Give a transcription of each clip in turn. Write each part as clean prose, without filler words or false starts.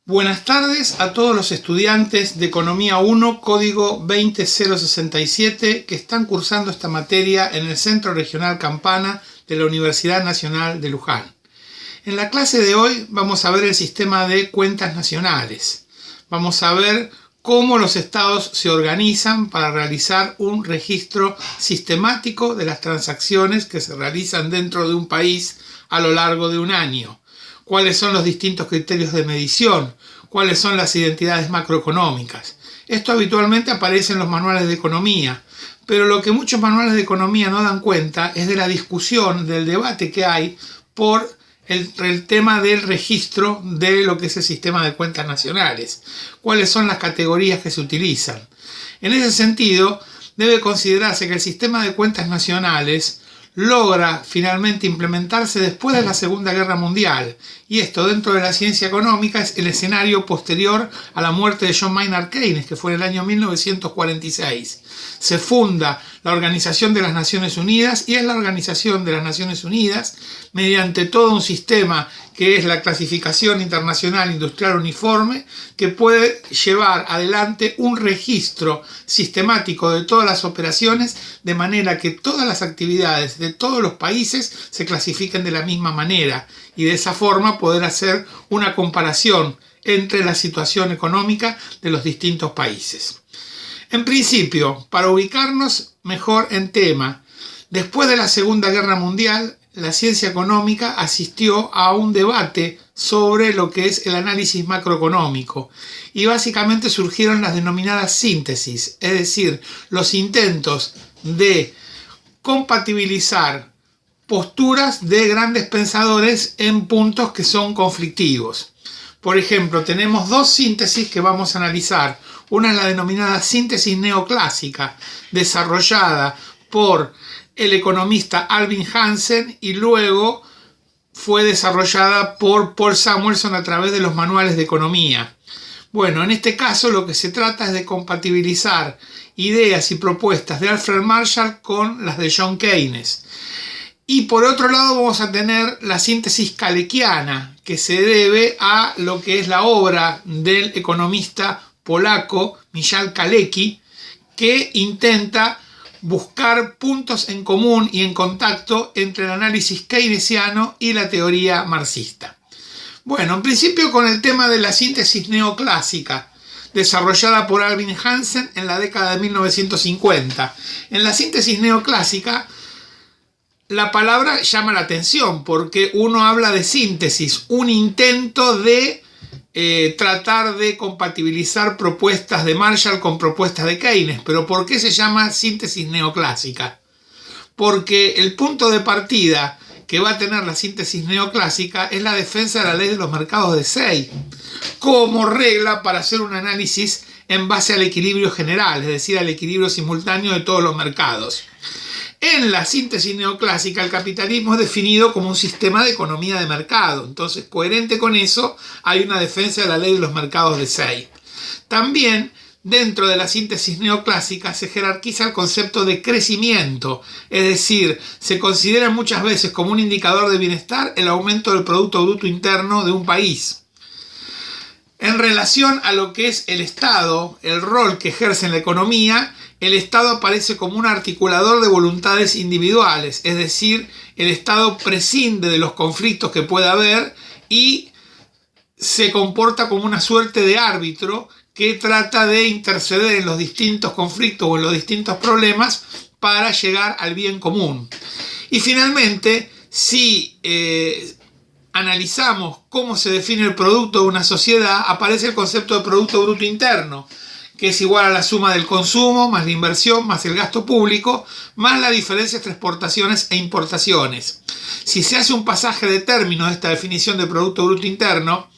Buenas tardes a todos los estudiantes de Economía 1, código 20067, que están cursando esta materia en el Centro Regional Campana de la Universidad Nacional de Luján. En la clase de hoy vamos a ver el sistema de cuentas nacionales. Vamos a ver cómo los estados se organizan para realizar un registro sistemático de las transacciones que se realizan dentro de un país a lo largo de un año. Cuáles son los distintos criterios de medición, cuáles son las identidades macroeconómicas. Esto habitualmente aparece en los manuales de economía, pero lo que muchos manuales de economía no dan cuenta es de la discusión, del debate que hay por el tema del registro de lo que es el sistema de cuentas nacionales. Cuáles son las categorías que se utilizan. En ese sentido, debe considerarse que el sistema de cuentas nacionales logra finalmente implementarse después de la Segunda Guerra Mundial, y esto dentro de la ciencia económica es el escenario posterior a la muerte de John Maynard Keynes, que fue en el año 1946. Se funda la Organización de las Naciones Unidas, y es la Organización de las Naciones Unidas, mediante todo un sistema que es la Clasificación Internacional Industrial Uniforme, que puede llevar adelante un registro sistemático de todas las operaciones, de manera que todas las actividades de todos los países se clasifiquen de la misma manera, y de esa forma poder hacer una comparación entre la situación económica de los distintos países. En principio, para ubicarnos mejor en tema, después de la Segunda Guerra Mundial, la ciencia económica asistió a un debate sobre lo que es el análisis macroeconómico, y básicamente surgieron las denominadas síntesis, es decir, los intentos de compatibilizar posturas de grandes pensadores en puntos que son conflictivos. Por ejemplo, tenemos dos síntesis que vamos a analizar. Una es la denominada síntesis neoclásica, desarrollada por el economista Alvin Hansen, y luego fue desarrollada por Paul Samuelson a través de los manuales de economía. Bueno, en este caso lo que se trata es de compatibilizar ideas y propuestas de Alfred Marshall con las de John Keynes. Y por otro lado vamos a tener la síntesis kalekiana, que se debe a lo que es la obra del economista polaco Michał Kalecki, que intenta buscar puntos en común y en contacto entre el análisis keynesiano y la teoría marxista. Bueno, en principio con el tema de la síntesis neoclásica, desarrollada por Alvin Hansen en la década de 1950. En la síntesis neoclásica, la palabra llama la atención porque uno habla de síntesis, un intento de tratar de compatibilizar propuestas de Marshall con propuestas de Keynes. Pero ¿por qué se llama síntesis neoclásica? Porque el punto de partida que va a tener la síntesis neoclásica es la defensa de la ley de los mercados de Say como regla para hacer un análisis en base al equilibrio general, es decir, al equilibrio simultáneo de todos los mercados. En la síntesis neoclásica, el capitalismo es definido como un sistema de economía de mercado. Entonces, coherente con eso, hay una defensa de la ley de los mercados de Say. También, dentro de la síntesis neoclásica, se jerarquiza el concepto de crecimiento. Es decir, se considera muchas veces como un indicador de bienestar el aumento del Producto Bruto Interno de un país. En relación a lo que es el Estado, el rol que ejerce en la economía, el Estado aparece como un articulador de voluntades individuales, es decir, el Estado prescinde de los conflictos que pueda haber y se comporta como una suerte de árbitro que trata de interceder en los distintos conflictos o en los distintos problemas para llegar al bien común. Y finalmente, si analizamos cómo se define el producto de una sociedad, aparece el concepto de Producto Bruto Interno, que es igual a la suma del consumo, más la inversión, más el gasto público, más la diferencia entre exportaciones e importaciones. Si se hace un pasaje de término de esta definición de Producto Bruto Interno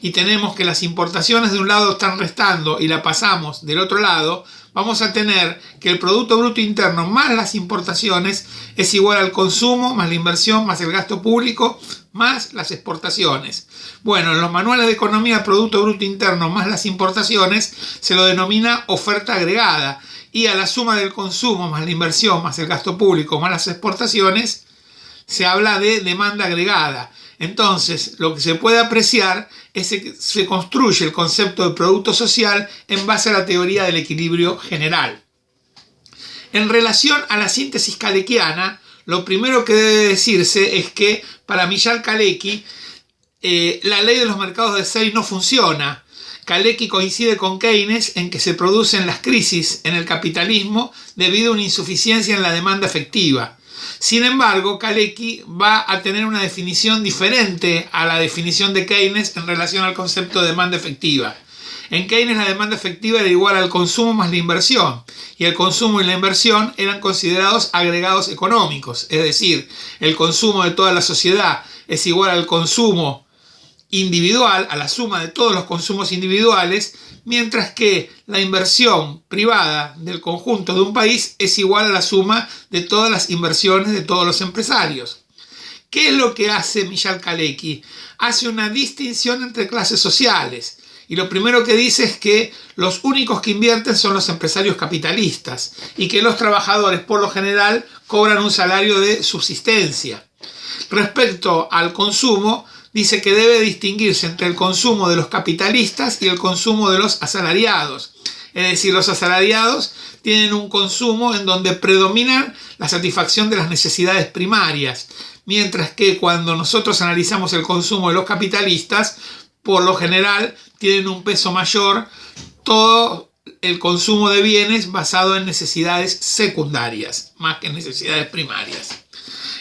y tenemos que las importaciones de un lado están restando y la pasamos del otro lado, vamos a tener que el Producto Bruto Interno más las importaciones es igual al consumo, más la inversión, más el gasto público, más las exportaciones. Bueno, en los manuales de economía, el Producto Bruto Interno más las importaciones se lo denomina oferta agregada, y a la suma del consumo más la inversión más el gasto público más las exportaciones se habla de demanda agregada. Entonces, lo que se puede apreciar es que se construye el concepto de producto social en base a la teoría del equilibrio general. En relación a la síntesis kalekiana, lo primero que debe decirse es que para Michal Kalecki la ley de los mercados de Say no funciona. Kalecki coincide con Keynes en que se producen las crisis en el capitalismo debido a una insuficiencia en la demanda efectiva. Sin embargo, Kalecki va a tener una definición diferente a la definición de Keynes en relación al concepto de demanda efectiva. En Keynes la demanda efectiva era igual al consumo más la inversión, y el consumo y la inversión eran considerados agregados económicos, es decir, el consumo de toda la sociedad es igual al consumo individual, a la suma de todos los consumos individuales, mientras que la inversión privada del conjunto de un país es igual a la suma de todas las inversiones de todos los empresarios. ¿Qué es lo que hace Michal Kalecki? Hace una distinción entre clases sociales. Y lo primero que dice es que los únicos que invierten son los empresarios capitalistas y que los trabajadores por lo general cobran un salario de subsistencia. Respecto al consumo, dice que debe distinguirse entre el consumo de los capitalistas y el consumo de los asalariados. Es decir, los asalariados tienen un consumo en donde predominan la satisfacción de las necesidades primarias, mientras que cuando nosotros analizamos el consumo de los capitalistas, por lo general tienen un peso mayor todo el consumo de bienes basado en necesidades secundarias, más que en necesidades primarias.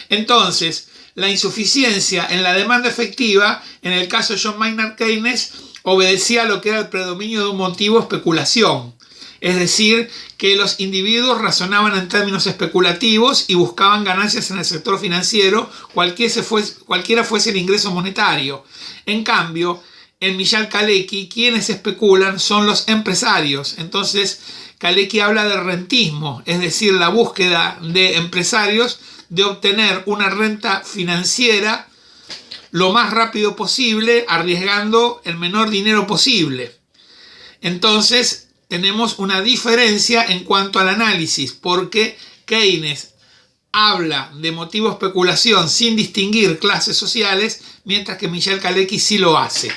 Entonces, la insuficiencia en la demanda efectiva, en el caso de John Maynard Keynes, obedecía a lo que era el predominio de un motivo especulación. Es decir, que los individuos razonaban en términos especulativos y buscaban ganancias en el sector financiero, cualquiera fuese el ingreso monetario. En cambio, en Michal Kalecki, quienes especulan son los empresarios. Entonces, Kalecki habla de rentismo, es decir, la búsqueda de empresarios de obtener una renta financiera lo más rápido posible, arriesgando el menor dinero posible. Entonces, tenemos una diferencia en cuanto al análisis, porque Keynes habla de motivo de especulación sin distinguir clases sociales, mientras que Michal Kalecki sí lo hace.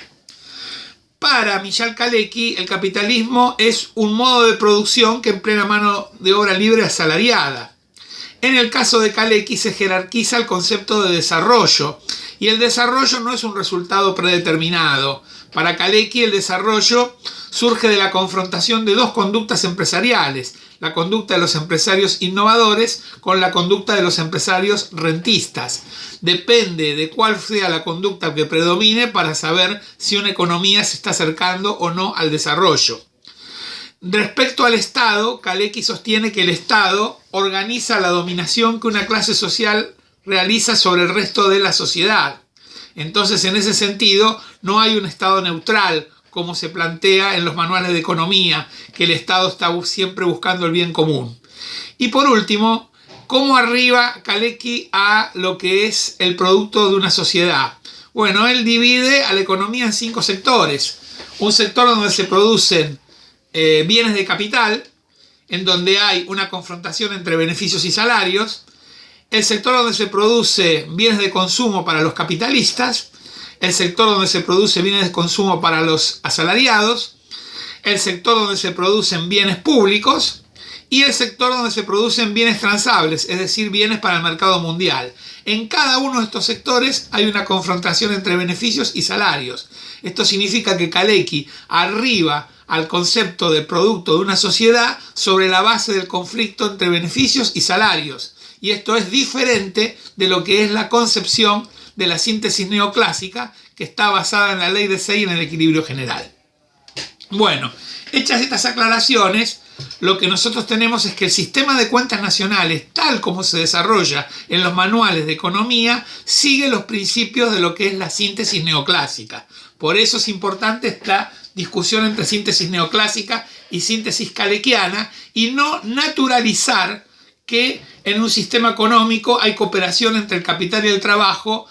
Para Michal Kalecki, el capitalismo es un modo de producción que emplea mano de obra libre asalariada. En el caso de Kalecki se jerarquiza el concepto de desarrollo, y el desarrollo no es un resultado predeterminado. Para Kalecki, el desarrollo surge de la confrontación de dos conductas empresariales, la conducta de los empresarios innovadores con la conducta de los empresarios rentistas. Depende de cuál sea la conducta que predomine para saber si una economía se está acercando o no al desarrollo. Respecto al Estado, Kalecki sostiene que el Estado organiza la dominación que una clase social realiza sobre el resto de la sociedad. Entonces, en ese sentido, no hay un Estado neutral, como se plantea en los manuales de economía, que el Estado está siempre buscando el bien común. Y por último, ¿cómo arriba Kalecki a lo que es el producto de una sociedad? Bueno, él divide a la economía en 5 sectores. Un sector donde se producen bienes de capital, en donde hay una confrontación entre beneficios y salarios. El sector donde se produce bienes de consumo para los capitalistas, el sector donde se produce bienes de consumo para los asalariados, el sector donde se producen bienes públicos y el sector donde se producen bienes transables, es decir, bienes para el mercado mundial. En cada uno de estos sectores hay una confrontación entre beneficios y salarios. Esto significa que Kalecki arriba al concepto de producto de una sociedad sobre la base del conflicto entre beneficios y salarios. Y esto es diferente de lo que es la concepción de la síntesis neoclásica, que está basada en la ley de Say y en el equilibrio general. Bueno, hechas estas aclaraciones, lo que nosotros tenemos es que el sistema de cuentas nacionales, tal como se desarrolla en los manuales de economía, sigue los principios de lo que es la síntesis neoclásica. Por eso es importante esta discusión entre síntesis neoclásica y síntesis kaleckiana, y no naturalizar que en un sistema económico hay cooperación entre el capital y el trabajo.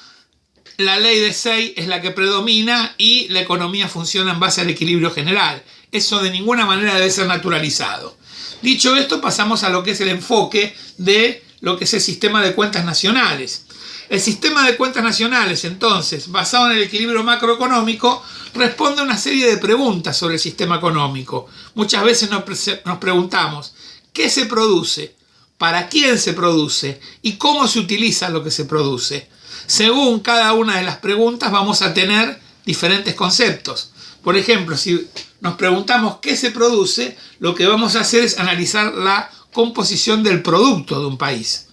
La ley de Say es la que predomina y la economía funciona en base al equilibrio general. Eso de ninguna manera debe ser naturalizado. Dicho esto, pasamos a lo que es el enfoque de lo que es el sistema de cuentas nacionales. El sistema de cuentas nacionales, entonces, basado en el equilibrio macroeconómico, responde a una serie de preguntas sobre el sistema económico. Muchas veces nos preguntamos, ¿qué se produce? ¿Para quién se produce? ¿Y cómo se utiliza lo que se produce? Según cada una de las preguntas vamos a tener diferentes conceptos. Por ejemplo, si nos preguntamos qué se produce, lo que vamos a hacer es analizar la composición del producto de un país.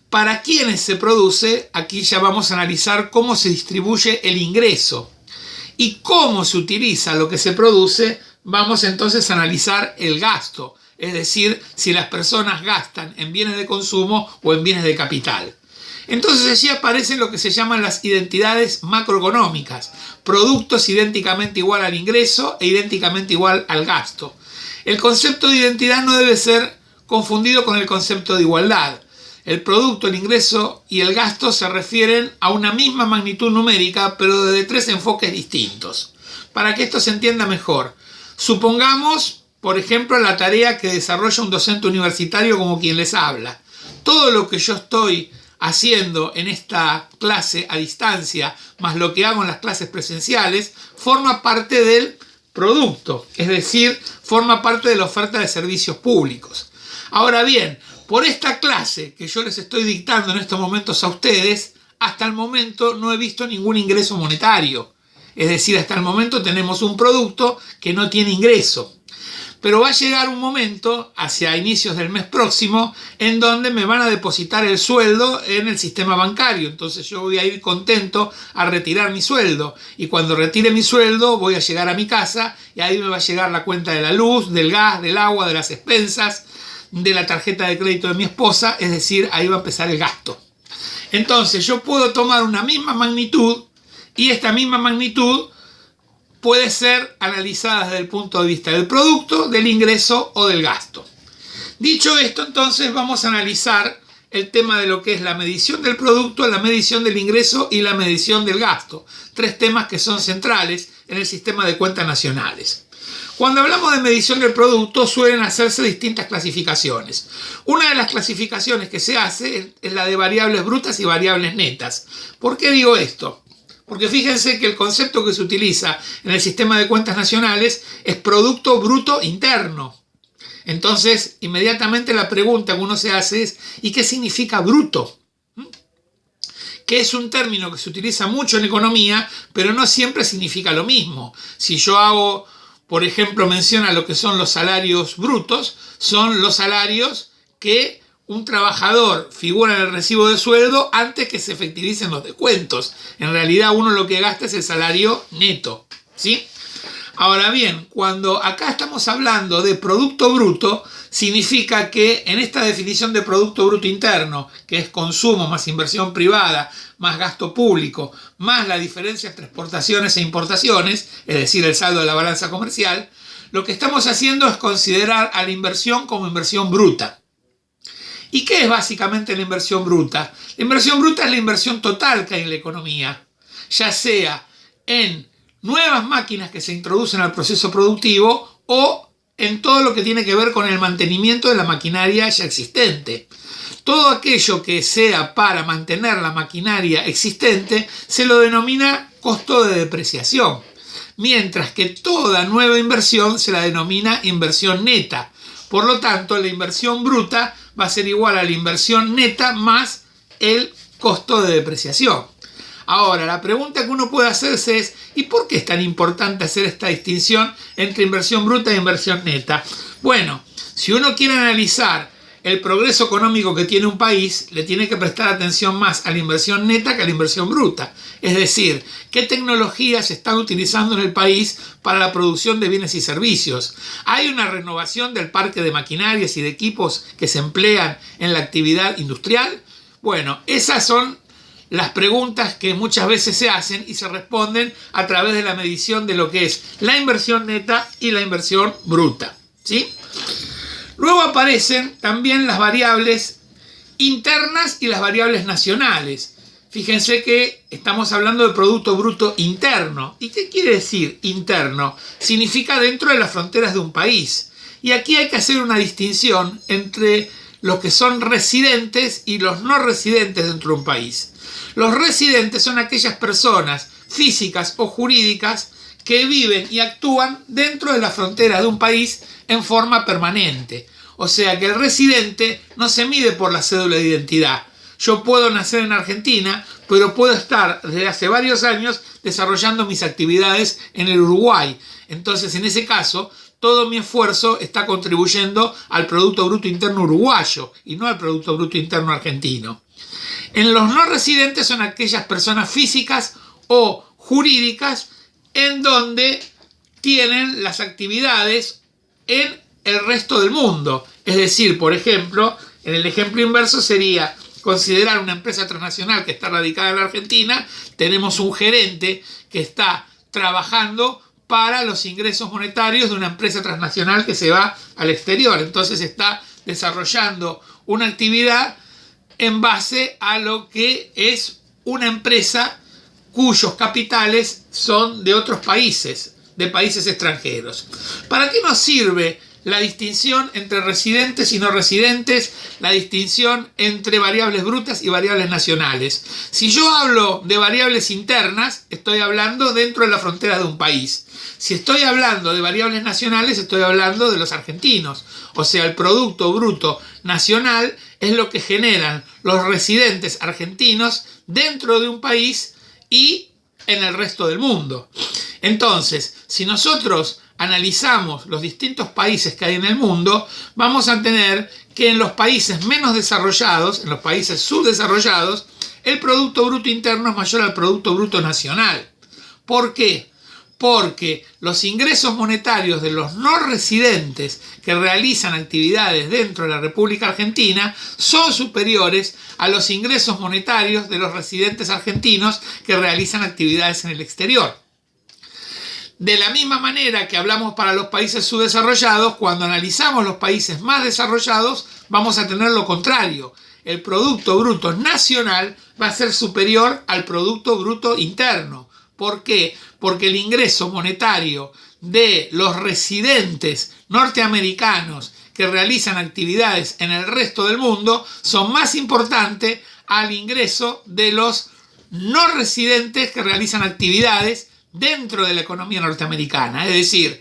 ¿Para quiénes se produce? Aquí ya vamos a analizar cómo se distribuye el ingreso. Y cómo se utiliza lo que se produce, vamos entonces a analizar el gasto. Es decir, si las personas gastan en bienes de consumo o en bienes de capital. Entonces allí aparecen lo que se llaman las identidades macroeconómicas. Productos idénticamente igual al ingreso e idénticamente igual al gasto. El concepto de identidad no debe ser confundido con el concepto de igualdad. El producto, el ingreso y el gasto se refieren a una misma magnitud numérica, pero desde tres enfoques distintos. Para que esto se entienda mejor, supongamos, por ejemplo, la tarea que desarrolla un docente universitario como quien les habla. Todo lo que yo estoy haciendo en esta clase a distancia, más lo que hago en las clases presenciales, forma parte del producto, es decir, forma parte de la oferta de servicios públicos. Ahora bien, por esta clase que yo les estoy dictando en estos momentos a ustedes, hasta el momento no he visto ningún ingreso monetario. Es decir, hasta el momento tenemos un producto que no tiene ingreso. Pero va a llegar un momento, hacia inicios del mes próximo, en donde me van a depositar el sueldo en el sistema bancario. Entonces yo voy a ir contento a retirar mi sueldo. Y cuando retire mi sueldo voy a llegar a mi casa y ahí me va a llegar la cuenta de la luz, del gas, del agua, de las expensas, de la tarjeta de crédito de mi esposa. Es decir, ahí va a empezar el gasto. Entonces yo puedo tomar una misma magnitud y esta misma magnitud puede ser analizada desde el punto de vista del producto, del ingreso o del gasto. Dicho esto, entonces vamos a analizar el tema de lo que es la medición del producto, la medición del ingreso y la medición del gasto. Tres temas que son centrales en el sistema de cuentas nacionales. Cuando hablamos de medición del producto suelen hacerse distintas clasificaciones. Una de las clasificaciones que se hace es la de variables brutas y variables netas. ¿Por qué digo esto? Porque fíjense que el concepto que se utiliza en el sistema de cuentas nacionales es Producto Bruto Interno. Entonces, inmediatamente la pregunta que uno se hace es ¿y qué significa bruto? Que es un término que se utiliza mucho en economía, pero no siempre significa lo mismo. Si yo hago, por ejemplo, mención a lo que son los salarios brutos, son los salarios que un trabajador figura en el recibo de sueldo antes que se efectivicen los descuentos. En realidad uno lo que gasta es el salario neto, ¿sí? Ahora bien, cuando acá estamos hablando de producto bruto, significa que en esta definición de producto bruto interno, que es consumo más inversión privada, más gasto público, más la diferencia entre exportaciones e importaciones, es decir, el saldo de la balanza comercial, lo que estamos haciendo es considerar a la inversión como inversión bruta. ¿Y qué es básicamente la inversión bruta? La inversión bruta es la inversión total que hay en la economía, ya sea en nuevas máquinas que se introducen al proceso productivo o en todo lo que tiene que ver con el mantenimiento de la maquinaria ya existente. Todo aquello que sea para mantener la maquinaria existente se lo denomina costo de depreciación, mientras que toda nueva inversión se la denomina inversión neta. Por lo tanto, la inversión bruta va a ser igual a la inversión neta más el costo de depreciación. Ahora, la pregunta que uno puede hacerse es ¿y por qué es tan importante hacer esta distinción entre inversión bruta e inversión neta? Bueno, si uno quiere analizar el progreso económico que tiene un país, le tiene que prestar atención más a la inversión neta que a la inversión bruta. Es decir, qué tecnologías se están utilizando en el país para la producción de bienes y servicios. ¿Hay una renovación del parque de maquinarias y de equipos que se emplean en la actividad industrial? Bueno, esas son las preguntas que muchas veces se hacen y se responden a través de la medición de lo que es la inversión neta y la inversión bruta, ¿sí? Luego aparecen también las variables internas y las variables nacionales. Fíjense que estamos hablando de Producto Bruto Interno. ¿Y qué quiere decir interno? Significa dentro de las fronteras de un país. Y aquí hay que hacer una distinción entre los que son residentes y los no residentes dentro de un país. Los residentes son aquellas personas físicas o jurídicas que viven y actúan dentro de las fronteras de un país en forma permanente. O sea que el residente no se mide por la cédula de identidad. Yo puedo nacer en Argentina, pero puedo estar desde hace varios años desarrollando mis actividades en el Uruguay. Entonces, en ese caso, todo mi esfuerzo está contribuyendo al Producto Bruto Interno uruguayo y no al Producto Bruto Interno argentino. En los no residentes son aquellas personas físicas o jurídicas en donde tienen las actividades en el resto del mundo. Es decir, por ejemplo, en el ejemplo inverso sería considerar una empresa transnacional que está radicada en la Argentina, tenemos un gerente que está trabajando para los ingresos monetarios de una empresa transnacional que se va al exterior. Entonces está desarrollando una actividad en base a lo que es una empresa cuyos capitales son de otros países, de países extranjeros. ¿Para qué nos sirve la distinción entre residentes y no residentes, la distinción entre variables brutas y variables nacionales? Si yo hablo de variables internas, estoy hablando dentro de la frontera de un país. Si estoy hablando de variables nacionales, estoy hablando de los argentinos. O sea, el Producto Bruto Nacional es lo que generan los residentes argentinos dentro de un país y en el resto del mundo. Entonces, si nosotros analizamos los distintos países que hay en el mundo, vamos a tener que en los países menos desarrollados, en los países subdesarrollados, el Producto Bruto Interno es mayor al Producto Bruto Nacional. ¿Por qué? Porque los ingresos monetarios de los no residentes que realizan actividades dentro de la República Argentina son superiores a los ingresos monetarios de los residentes argentinos que realizan actividades en el exterior. De la misma manera que hablamos para los países subdesarrollados, cuando analizamos los países más desarrollados, vamos a tener lo contrario. El Producto Bruto Nacional va a ser superior al Producto Bruto Interno. ¿Por qué? Porque el ingreso monetario de los residentes norteamericanos que realizan actividades en el resto del mundo son más importantes al ingreso de los no residentes que realizan actividades dentro de la economía norteamericana. Es decir,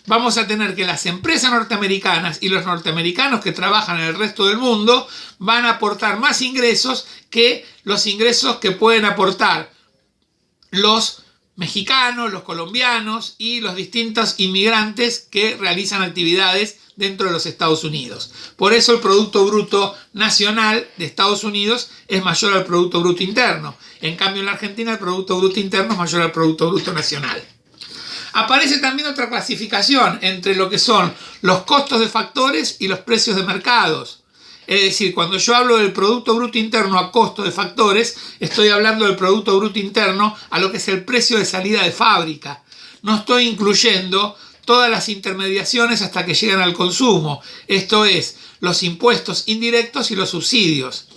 vamos a tener que las empresas norteamericanas y los norteamericanos que trabajan en el resto del mundo van a aportar más ingresos que los ingresos que pueden aportar los mexicanos, los colombianos y los distintos inmigrantes que realizan actividades dentro de los Estados Unidos. Por eso el Producto Bruto Nacional de Estados Unidos es mayor al Producto Bruto Interno. En cambio, en la Argentina el Producto Bruto Interno es mayor al Producto Bruto Nacional. Aparece también otra clasificación entre lo que son los costos de factores y los precios de mercados. Es decir, cuando yo hablo del Producto Bruto Interno a costo de factores, estoy hablando del Producto Bruto Interno a lo que es el precio de salida de fábrica. No estoy incluyendo todas las intermediaciones hasta que llegan al consumo. Esto es, los impuestos indirectos y los subsidios.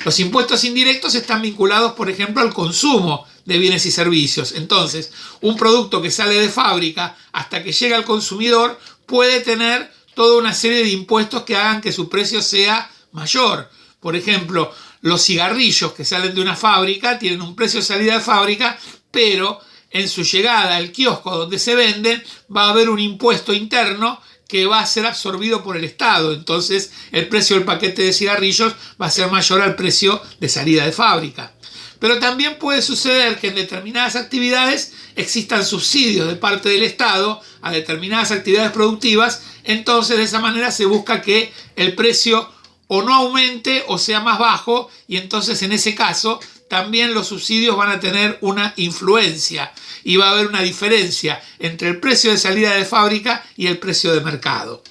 Los impuestos indirectos están vinculados, por ejemplo, al consumo de bienes y servicios. Entonces, un producto que sale de fábrica hasta que llega al consumidor puede tener toda una serie de impuestos que hagan que su precio sea mayor. Por ejemplo, los cigarrillos que salen de una fábrica tienen un precio de salida de fábrica, pero en su llegada al kiosco donde se venden va a haber un impuesto interno que va a ser absorbido por el Estado. Entonces el precio del paquete de cigarrillos va a ser mayor al precio de salida de fábrica. Pero también puede suceder que en determinadas actividades existan subsidios de parte del Estado a determinadas actividades productivas. Entonces de esa manera se busca que el precio o no aumente o sea más bajo, y entonces en ese caso también los subsidios van a tener una influencia y va a haber una diferencia entre el precio de salida de fábrica y el precio de mercado.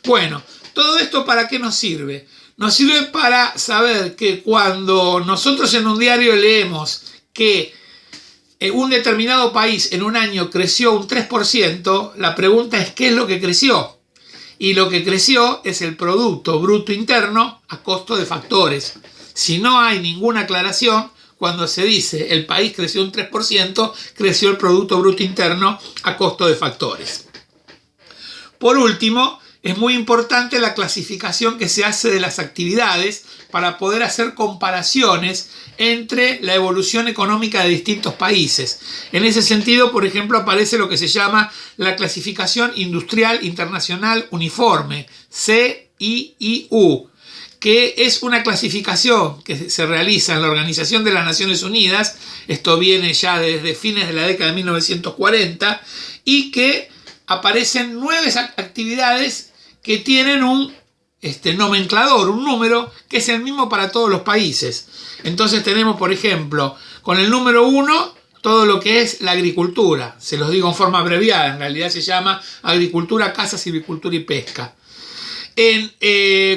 Bueno, ¿todo esto para qué nos sirve? Nos sirve para saber que cuando nosotros en un diario leemos que un determinado país en un año creció un 3%, la pregunta es ¿qué es lo que creció? Y lo que creció es el Producto Bruto Interno a costo de factores. Si no hay ninguna aclaración, cuando se dice el país creció un 3%, creció el Producto Bruto Interno a costo de factores. Por último, es muy importante la clasificación que se hace de las actividades para poder hacer comparaciones entre la evolución económica de distintos países. En ese sentido, por ejemplo, aparece lo que se llama la Clasificación Industrial Internacional Uniforme, CIIU, que es una clasificación que se realiza en la Organización de las Naciones Unidas, esto viene ya desde fines de la década de 1940, y que aparecen 9 actividades que tienen un nomenclador, un número que es el mismo para todos los países. Entonces tenemos, por ejemplo, con el número 1, todo lo que es la agricultura. Se los digo en forma abreviada, en realidad se llama agricultura, caza, silvicultura y pesca.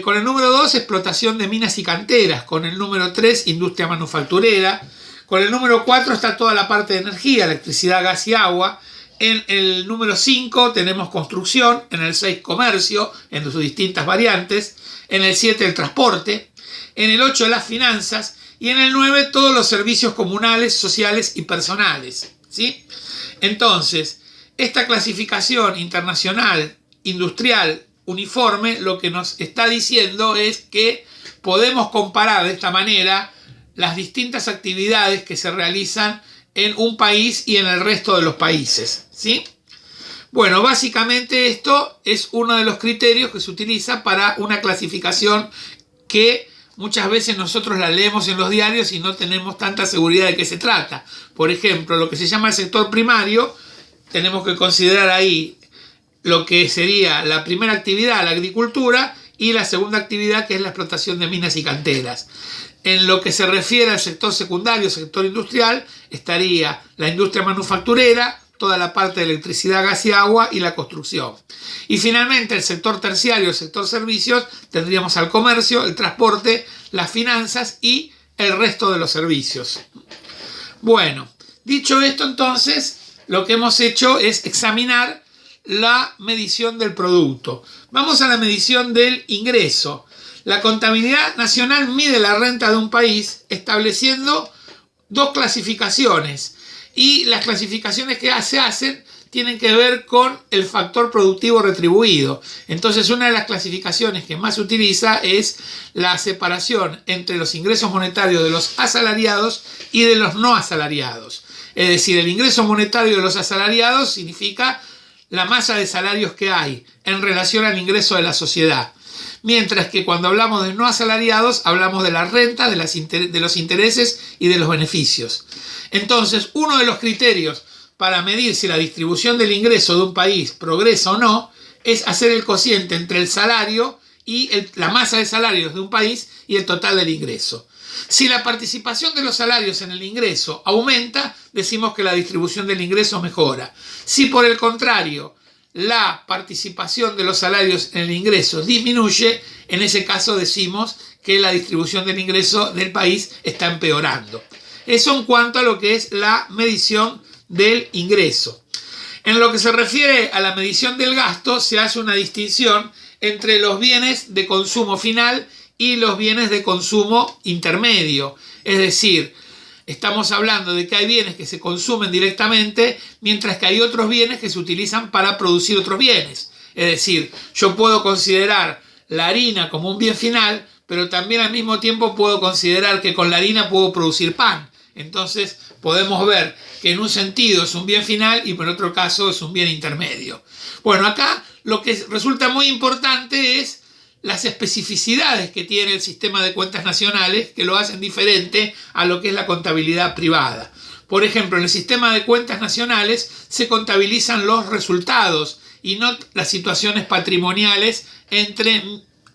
Con el número 2, explotación de minas y canteras. Con el número 3, industria manufacturera. Con el número 4 está toda la parte de energía, electricidad, gas y agua. En el número 5 tenemos construcción, en el 6 comercio, en sus distintas variantes, en el 7 el transporte, en el 8 las finanzas y en el 9 todos los servicios comunales, sociales y personales, ¿sí? Entonces, esta clasificación internacional, industrial, uniforme, lo que nos está diciendo es que podemos comparar de esta manera las distintas actividades que se realizan en un país y en el resto de los países, ¿sí? Bueno, básicamente esto es uno de los criterios que se utiliza para una clasificación que muchas veces nosotros la leemos en los diarios y no tenemos tanta seguridad de qué se trata. Por ejemplo, lo que se llama el sector primario, tenemos que considerar ahí lo que sería la primera actividad, la agricultura, y la segunda actividad, que es la explotación de minas y canteras. En lo que se refiere al sector secundario, sector industrial, estaría la industria manufacturera, toda la parte de electricidad, gas y agua y la construcción. Y finalmente el sector terciario, el sector servicios, tendríamos al comercio, el transporte, las finanzas y el resto de los servicios. Bueno, dicho esto, entonces, lo que hemos hecho es examinar la medición del producto. Vamos a la medición del ingreso. La contabilidad nacional mide la renta de un país estableciendo 2 clasificaciones, y las clasificaciones que se hacen tienen que ver con el factor productivo retribuido. Entonces, una de las clasificaciones que más se utiliza es la separación entre los ingresos monetarios de los asalariados y de los no asalariados. Es decir, el ingreso monetario de los asalariados significa la masa de salarios que hay en relación al ingreso de la sociedad. Mientras que cuando hablamos de no asalariados, hablamos de la renta, de los intereses y de los beneficios. Entonces, uno de los criterios para medir si la distribución del ingreso de un país progresa o no es hacer el cociente entre el salario y la masa de salarios de un país y el total del ingreso. Si la participación de los salarios en el ingreso aumenta, decimos que la distribución del ingreso mejora. Si por el contrario la participación de los salarios en el ingreso disminuye, en ese caso decimos que la distribución del ingreso del país está empeorando. Eso en cuanto a lo que es la medición del ingreso. En lo que se refiere a la medición del gasto, se hace una distinción entre los bienes de consumo final y los bienes de consumo intermedio. Es decir, estamos hablando de que hay bienes que se consumen directamente, mientras que hay otros bienes que se utilizan para producir otros bienes. Es decir, yo puedo considerar la harina como un bien final, pero también al mismo tiempo puedo considerar que con la harina puedo producir pan. Entonces podemos ver que en un sentido es un bien final y por otro caso es un bien intermedio. Bueno, acá lo que resulta muy importante es las especificidades que tiene el sistema de cuentas nacionales, que lo hacen diferente a lo que es la contabilidad privada. Por ejemplo, en el sistema de cuentas nacionales se contabilizan los resultados y no las situaciones patrimoniales entre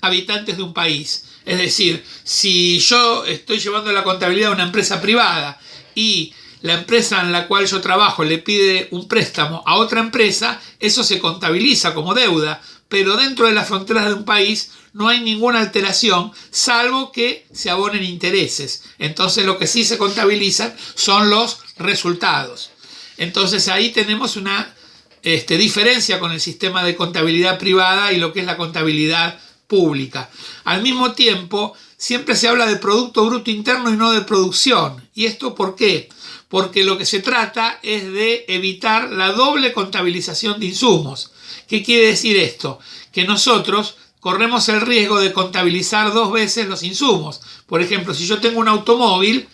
habitantes de un país. Es decir, si yo estoy llevando la contabilidad de una empresa privada y la empresa en la cual yo trabajo le pide un préstamo a otra empresa, eso se contabiliza como deuda, pero dentro de las fronteras de un país no hay ninguna alteración, salvo que se abonen intereses. Entonces lo que sí se contabilizan son los resultados. Entonces ahí tenemos una diferencia con el sistema de contabilidad privada y lo que es la contabilidad pública. Al mismo tiempo, siempre se habla de Producto Bruto Interno y no de producción. ¿Y esto por qué? Porque lo que se trata es de evitar la doble contabilización de insumos. ¿Qué quiere decir esto? que nosotros corremos el riesgo de contabilizar dos veces los insumos. Por ejemplo, si yo tengo un automóvil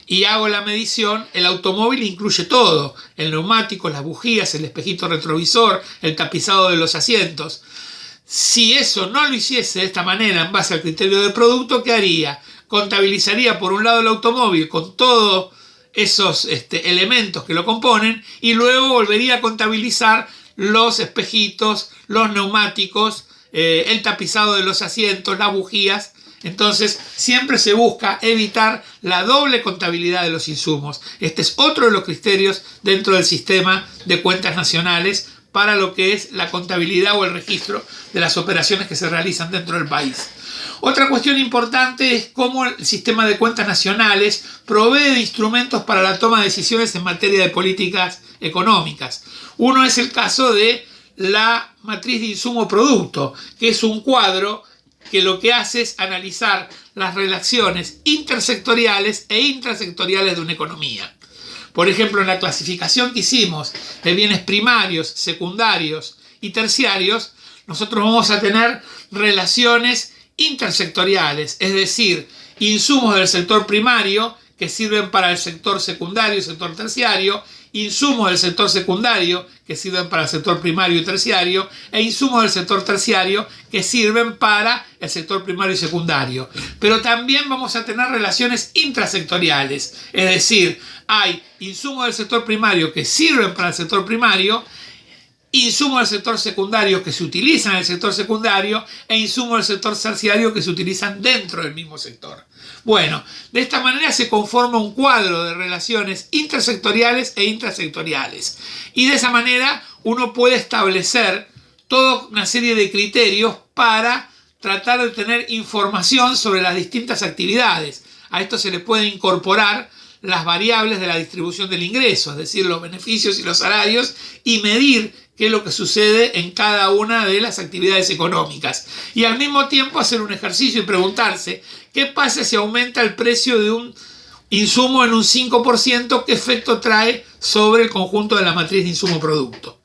y hago la medición, el automóvil incluye todo: el neumático, las bujías, el espejito retrovisor, el tapizado de los asientos. Si eso no lo hiciese de esta manera, en base al criterio de producto, ¿qué haría? Contabilizaría por un lado el automóvil con todos esos elementos que lo componen, y luego volvería a contabilizar los espejitos, los neumáticos, el tapizado de los asientos, las bujías. Entonces siempre se busca evitar la doble contabilidad de los insumos. Este es otro de los criterios dentro del sistema de cuentas nacionales para lo que es la contabilidad o el registro de las operaciones que se realizan dentro del país. Otra cuestión importante es cómo el sistema de cuentas nacionales provee de instrumentos para la toma de decisiones en materia de políticas económicas. Uno es el caso de la matriz de insumo-producto, que es un cuadro que lo que hace es analizar las relaciones intersectoriales e intrasectoriales de una economía. Por ejemplo, en la clasificación que hicimos de bienes primarios, secundarios y terciarios, nosotros vamos a tener relaciones intersectoriales, es decir, insumos del sector primario que sirven para el sector secundario y sector terciario, insumos del sector secundario que sirven para el sector primario y terciario, e insumos del sector terciario que sirven para el sector primario y secundario. Pero también vamos a tener relaciones intrasectoriales, es decir, hay insumos del sector primario que sirven para el sector primario, insumos del sector secundario que se utilizan en el sector secundario e insumos del sector terciario que se utilizan dentro del mismo sector. Bueno, de esta manera se conforma un cuadro de relaciones intersectoriales e intrasectoriales. Y de esa manera uno puede establecer toda una serie de criterios para tratar de tener información sobre las distintas actividades. A esto se le puede incorporar las variables de la distribución del ingreso, es decir, los beneficios y los salarios, y medir qué es lo que sucede en cada una de las actividades económicas. Y al mismo tiempo hacer un ejercicio y preguntarse qué pasa si aumenta el precio de un insumo en un 5%, qué efecto trae sobre el conjunto de la matriz de insumo-producto.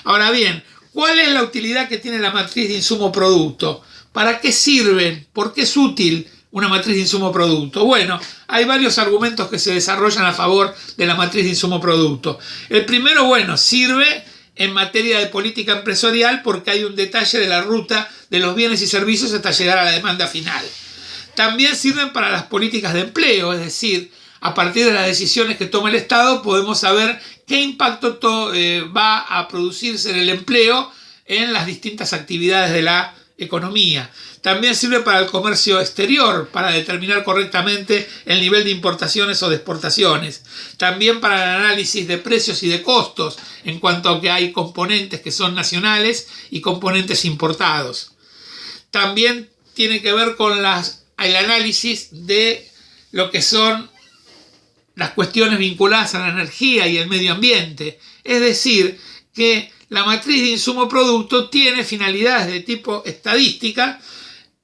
Ahora bien, ¿cuál es la utilidad que tiene la matriz de insumo-producto? ¿Para qué sirven? ¿Por qué es útil una matriz de insumo-producto? Bueno, hay varios argumentos que se desarrollan a favor de la matriz de insumo-producto. El primero, bueno, sirve en materia de política empresarial porque hay un detalle de la ruta de los bienes y servicios hasta llegar a la demanda final. También sirven para las políticas de empleo, es decir, a partir de las decisiones que toma el Estado podemos saber qué impacto va a producirse en el empleo en las distintas actividades de la economía. También sirve para el comercio exterior, para determinar correctamente el nivel de importaciones o de exportaciones. También para el análisis de precios y de costos, en cuanto a que hay componentes que son nacionales y componentes importados. También tiene que ver con el análisis de lo que son las cuestiones vinculadas a la energía y el medio ambiente. Es decir, que la matriz de insumo-producto tiene finalidades de tipo estadística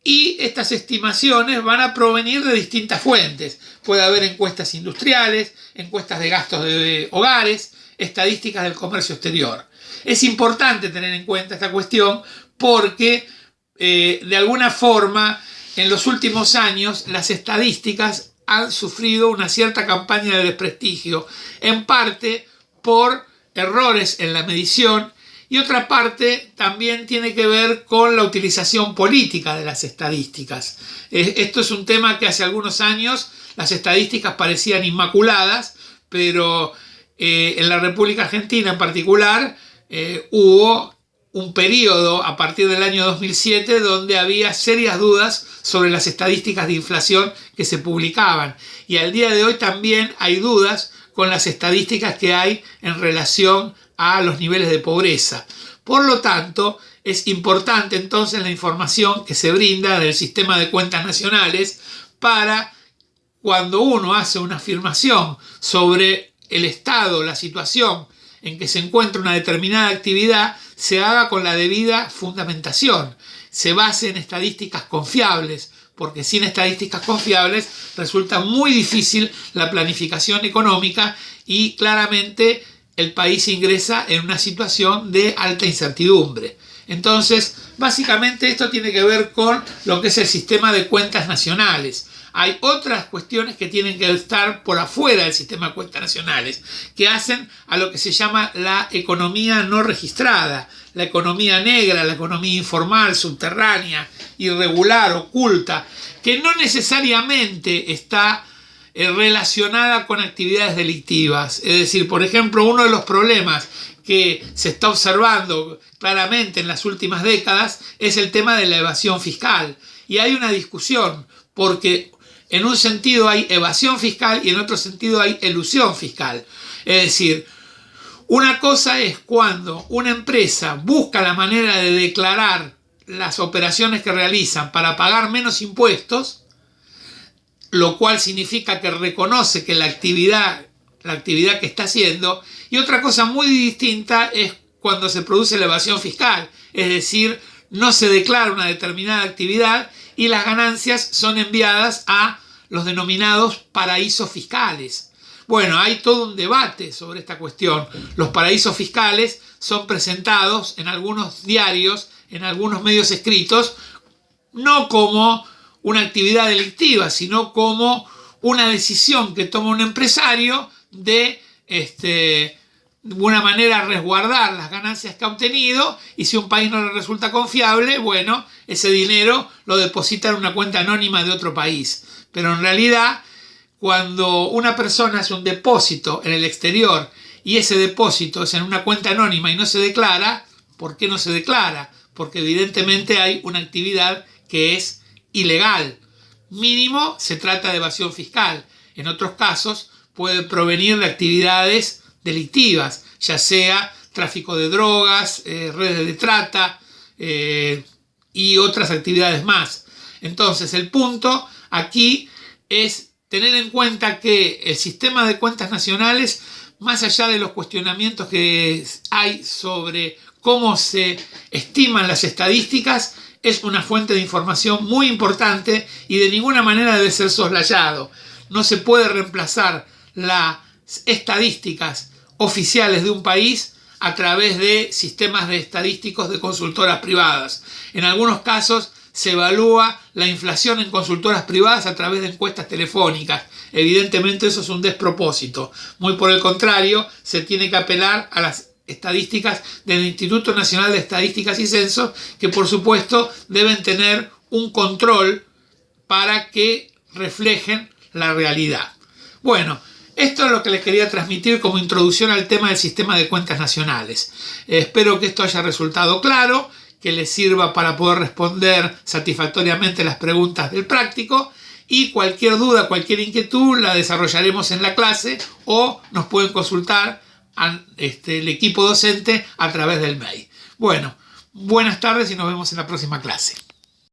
y estas estimaciones van a provenir de distintas fuentes. Puede haber encuestas industriales, encuestas de gastos de hogares, estadísticas del comercio exterior. Es importante tener en cuenta esta cuestión porque de alguna forma en los últimos años las estadísticas han sufrido una cierta campaña de desprestigio, en parte por errores en la medición, y otra parte también tiene que ver con la utilización política de las estadísticas. Esto es un tema que hace algunos años las estadísticas parecían inmaculadas, pero en la República Argentina en particular hubo un periodo a partir del año 2007 donde había serias dudas sobre las estadísticas de inflación que se publicaban. Y al día de hoy también hay dudas con las estadísticas que hay en relación a los niveles de pobreza. Por lo tanto, es importante entonces la información que se brinda del sistema de cuentas nacionales para cuando uno hace una afirmación sobre el estado, la situación en que se encuentra una determinada actividad, se haga con la debida fundamentación, se base en estadísticas confiables, porque sin estadísticas confiables resulta muy difícil la planificación económica y claramente el país ingresa en una situación de alta incertidumbre. Entonces, básicamente esto tiene que ver con lo que es el sistema de cuentas nacionales. Hay otras cuestiones que tienen que estar por afuera del sistema de cuentas nacionales, que hacen a lo que se llama la economía no registrada, la economía negra, la economía informal, subterránea, irregular, oculta, que no necesariamente está relacionada con actividades delictivas. Es decir, por ejemplo, uno de los problemas que se está observando claramente en las últimas décadas es el tema de la evasión fiscal. Y hay una discusión, porque en un sentido hay evasión fiscal y en otro sentido hay elusión fiscal. Es decir, una cosa es cuando una empresa busca la manera de declarar las operaciones que realizan para pagar menos impuestos, lo cual significa que reconoce que la actividad que está haciendo, y otra cosa muy distinta es cuando se produce la evasión fiscal, es decir, no se declara una determinada actividad y las ganancias son enviadas a los denominados paraísos fiscales. Bueno, hay todo un debate sobre esta cuestión. Los paraísos fiscales son presentados en algunos diarios, en algunos medios escritos, no como una actividad delictiva, sino como una decisión que toma un empresario de alguna manera resguardar las ganancias que ha obtenido, y si un país no le resulta confiable, bueno, ese dinero lo deposita en una cuenta anónima de otro país. Pero en realidad, cuando una persona hace un depósito en el exterior y ese depósito es en una cuenta anónima y no se declara, ¿por qué no se declara? Porque evidentemente hay una actividad que es ilegal. Mínimo se trata de evasión fiscal. En otros casos puede provenir de actividades delictivas, ya sea tráfico de drogas, redes de trata y otras actividades más. Entonces, el punto aquí es tener en cuenta que el sistema de cuentas nacionales, más allá de los cuestionamientos que hay sobre cómo se estiman las estadísticas, es una fuente de información muy importante y de ninguna manera debe ser soslayado. No se puede reemplazar las estadísticas oficiales de un país a través de sistemas de estadísticos de consultoras privadas. En algunos casos se evalúa la inflación en consultoras privadas a través de encuestas telefónicas. Evidentemente eso es un despropósito. Muy por el contrario, se tiene que apelar a las estadísticas del Instituto Nacional de Estadísticas y Censos, que por supuesto deben tener un control para que reflejen la realidad. Bueno, esto es lo que les quería transmitir como introducción al tema del sistema de cuentas nacionales. Espero que esto haya resultado claro, que les sirva para poder responder satisfactoriamente las preguntas del práctico, y cualquier duda, cualquier inquietud la desarrollaremos en la clase o nos pueden consultar el equipo docente a través del mail. Bueno, buenas tardes y nos vemos en la próxima clase.